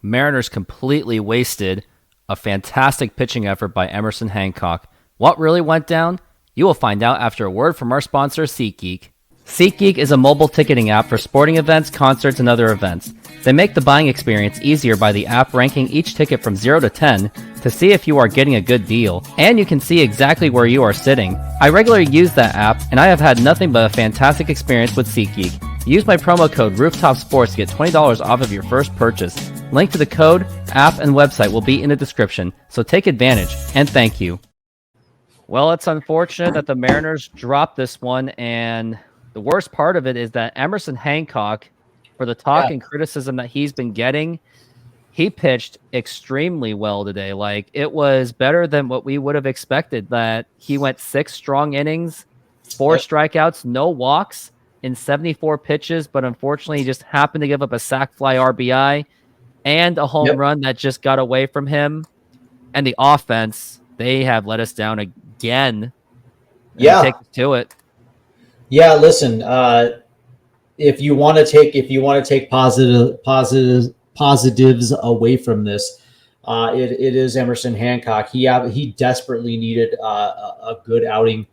Mariners completely wasted a fantastic pitching effort by Emerson Hancock. What really went down? You will find out after a word from our sponsor, SeatGeek. SeatGeek is a mobile ticketing app for sporting events, concerts, and other events. They make the buying experience easier by the app ranking each ticket from 0 to 10 to see if you are getting a good deal, and you can see exactly where you are sitting. I regularly use that app, and I have had nothing but a fantastic experience with SeatGeek. Use my promo code ROOFTOPSPORTS to get $20 off of your first purchase. Link to the code, app, and website will be in the description, so take advantage, and thank you. Well, it's unfortunate that the Mariners dropped this one, and the worst part of it is that Emerson Hancock, for the talk and criticism that he's been getting, he pitched extremely well today. Like, it was better than what we would have expected. That he went 6 strong innings, 4 strikeouts, no walks in 74 pitches, but unfortunately he just happened to give up a sac fly RBI and a home run that just got away from him. And the offense, they have let us down again. Take us to it. Yeah, listen, if you want to take positives away from this, it is Emerson Hancock. He desperately needed a good outing.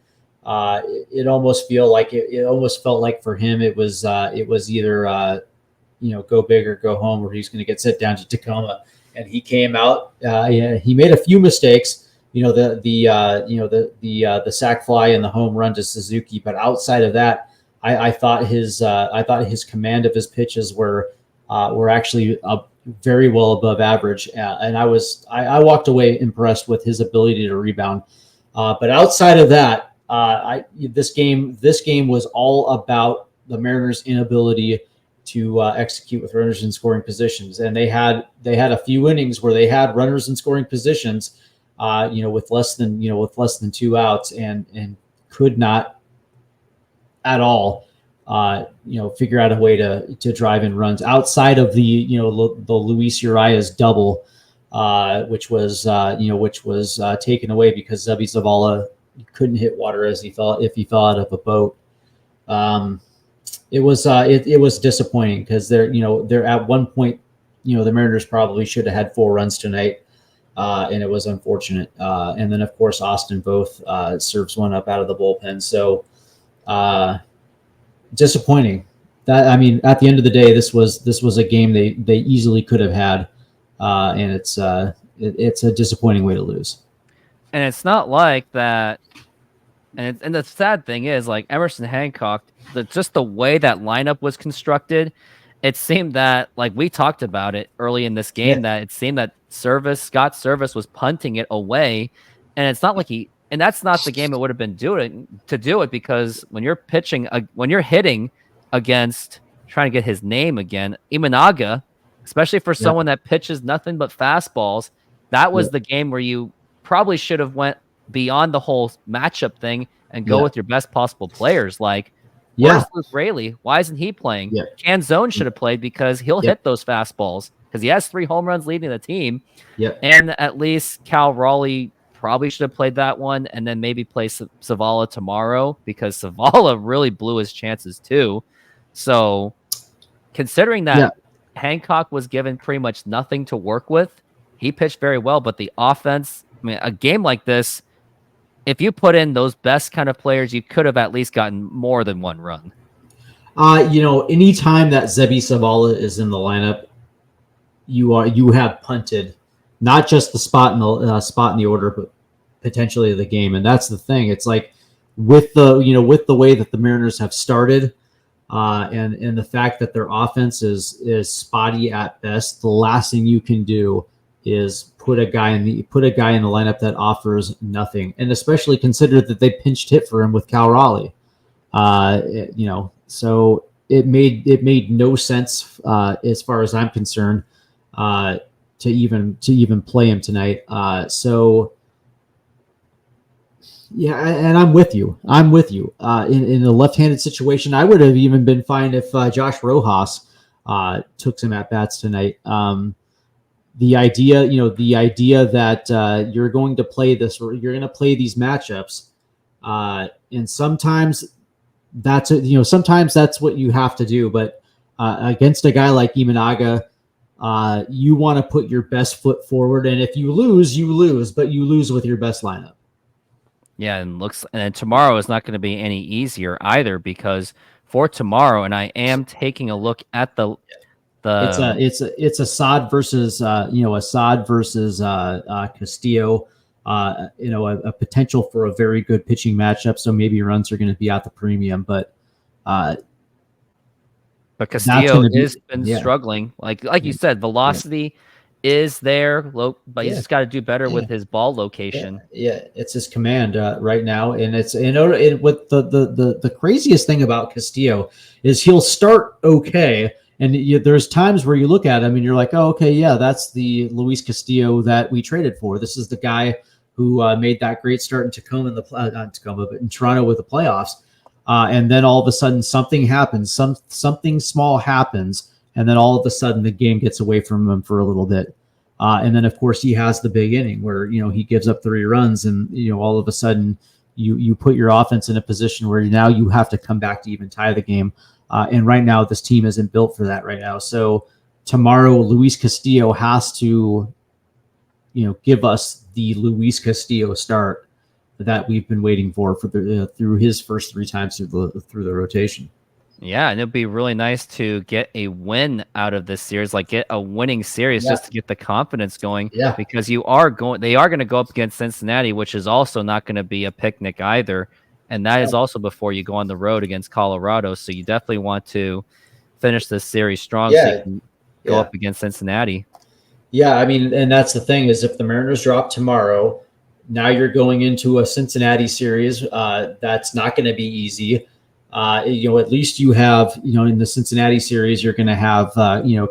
It almost felt like for him it was either go big or go home, or he's going to get sent down to Tacoma. And he came out. He made a few mistakes. The sac fly and the home run to Suzuki, but outside of that, I thought his command of his pitches were actually very well above average, and I walked away impressed with his ability to rebound. But outside of that, this game was all about the Mariners' inability to execute with runners in scoring positions, and they had a few innings where they had runners in scoring positions. With less than 2 outs, and could not at all, figure out a way to drive in runs outside of the Luis Urias double, which was taken away because Zebby Zavala couldn't hit water if he fell out of a boat. It was disappointing because they're at one point, the Mariners probably should have had 4 runs tonight. And it was unfortunate. And then, of course, Austin both serves one up out of the bullpen. So disappointing. At the end of the day, this was a game they easily could have had, and it's a disappointing way to lose. And it's not like that. And the sad thing is, like, Emerson Hancock, just the way that lineup was constructed, it seemed that, like we talked about it early in this game, that it seemed that Scott Service was punting it away, and it's not like and that's not the game it would have been doing to do it, because when you're hitting against, trying to get his name again, Imanaga, especially for someone that pitches nothing but fastballs, that was the game where you probably should have went beyond the whole matchup thing and go with your best possible players. Like, where's Luke Raley? Why isn't he playing? Canzone should have played, because he'll hit those fastballs, because he has 3 home runs leading the team. And at least Cal Raleigh probably should have played that one, and then maybe play Zavala tomorrow, because Zavala really blew his chances too. So considering that Hancock was given pretty much nothing to work with, he pitched very well. But the offense, a game like this, if you put in those best kind of players, you could have at least gotten more than 1 run. Anytime that Zebby Zavala is in the lineup, you have punted not just the spot in the order, but potentially the game. And that's the thing. It's like with the way that the Mariners have started, and the fact that their offense is spotty at best, the last thing you can do is put a guy in the lineup that offers nothing, and especially consider that they pinched hit for him with Cal Raleigh. So it made no sense as far as I'm concerned to even play him tonight. And I'm with you. In a left-handed situation, I would have even been fine if Josh Rojas took some at bats tonight. The idea that you're going to play this, or you're going to play these matchups, and sometimes that's what you have to do. But against a guy like Imanaga, you want to put your best foot forward. And if you lose, but you lose with your best lineup. Yeah, and tomorrow is not going to be any easier either, because for tomorrow, and I am taking a look at the It's Assad versus Assad versus Castillo. A potential for a very good pitching matchup. So maybe runs are going to be at the premium, but Castillo has been yeah, struggling. Like you said, velocity is there, low, but he's yeah, just got to do better yeah. with his ball location. Yeah, it's his command right now, and it's what the craziest thing about Castillo is he'll start okay, and there's times where you look at him and you're like, oh, okay, yeah, that's the Luis Castillo that we traded for. This is the guy who made that great start in Tacoma, not Tacoma, but in Toronto with the playoffs, and then all of a sudden something happens, something small happens, and then all of a sudden the game gets away from him for a little bit. And then, of course, he has the big inning where, he gives up 3 runs and, all of a sudden you put your offense in a position where now you have to come back to even tie the game. And right now, this team isn't built for that right now. So tomorrow, Luis Castillo has to, give us the Luis Castillo start that we've been waiting for through his first 3 times through the rotation. Yeah, and it'd be really nice to get a win out of this series, like get a winning series just to get the confidence going. Yeah. Because they are going to go up against Cincinnati, which is also not going to be a picnic either. And that is also before you go on the road against Colorado. So you definitely want to finish this series strong so you can go up against Cincinnati. Yeah, I mean, and that's the thing is if the Mariners drop tomorrow, now you're going into a Cincinnati series. That's not going to be easy. At least you have, in the Cincinnati series, you're going to have,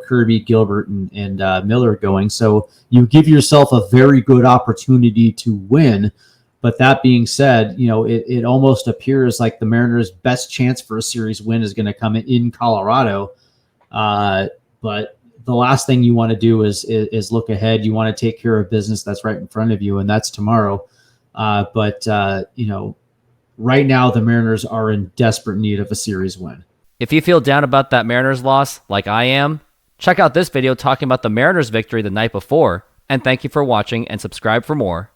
Kirby, Gilbert, and Miller going. So you give yourself a very good opportunity to win. But that being said, it almost appears like the Mariners' best chance for a series win is going to come in Colorado. But the last thing you want to do is look ahead. You want to take care of business that's right in front of you, and that's tomorrow. Right now, the Mariners are in desperate need of a series win. If you feel down about that Mariners loss, like I am, check out this video talking about the Mariners victory the night before. And thank you for watching, and subscribe for more.